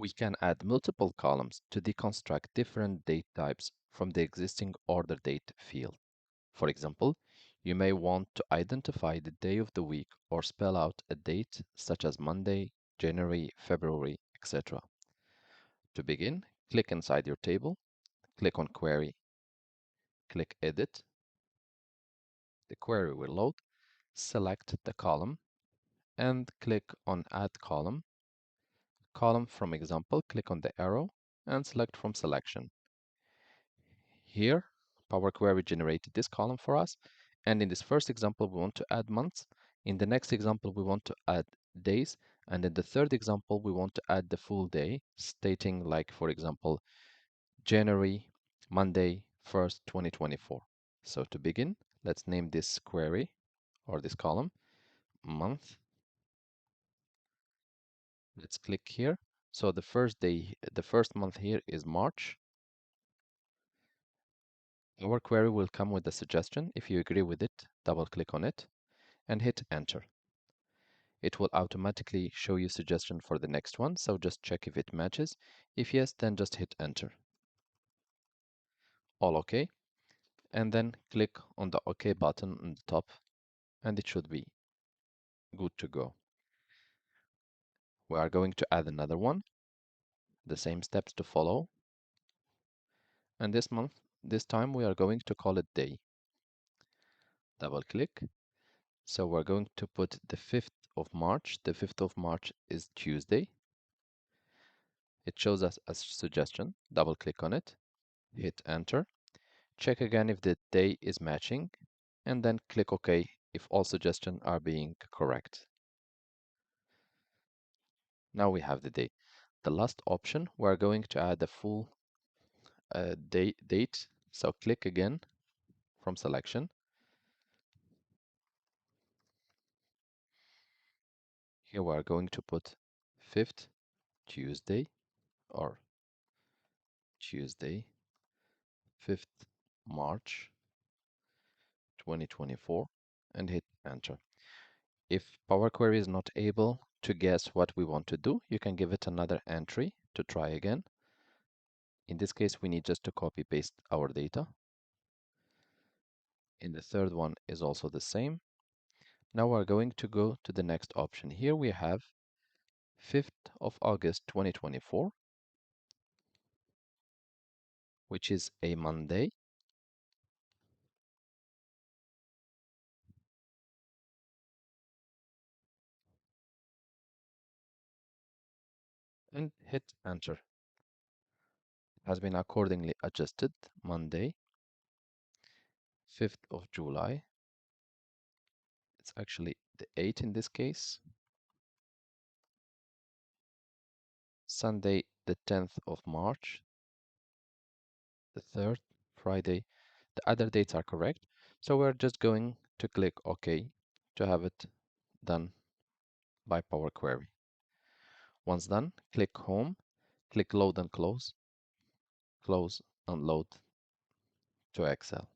We can add multiple columns to deconstruct different date types from the existing order date field. For example, you may want to identify the day of the week or spell out a date such as Monday, January, February, etc. To begin, click inside your table, click on Query, click Edit. The query will load, select the column, and click on Add Column. Column from example, click on the arrow and select from selection. Here, Power Query generated this column for us, and in this first example we want to add months, in the next example we want to add days, and in the third example we want to add the full day, stating like, for example, January, Monday 1st, 2024. So to begin, let's name this query or this column month. Let's click here. So the first month here is March. Our query will come with a suggestion. If you agree with it, double click on it and hit enter. It will automatically show you suggestion for the next one, so just check if it matches. If yes, then just hit enter. All okay, and then click on the OK button on the top and it should be good to go. We are going to add another one, the same steps to follow, and this time we are going to call it day. Double click. So we're going to put the 5th of March. The 5th of March is Tuesday. It shows us a suggestion. Double click on it, hit enter. Check again if the day is matching, and then click OK if all suggestions are being correct. Now we have the day. The last option, we're going to add the full date. So click again from selection. Here we are going to put 5th Tuesday or Tuesday 5th March 2024 and hit enter. If Power Query is not able to guess what we want to do, you can give it another entry to try again. In this case, we need just to copy paste our data. In the third one is also the same. Now we're going to go to the next option. Here we have 5th of August 2024, which is a Monday. And hit enter. It has been accordingly adjusted. Monday, 5th of July. It's actually the 8th in this case. Sunday, the 10th of March, the 3rd, Friday. The other dates are correct. So we're just going to click OK to have it done by Power Query. Once done, click Home, click Load and Close, close and load to Excel.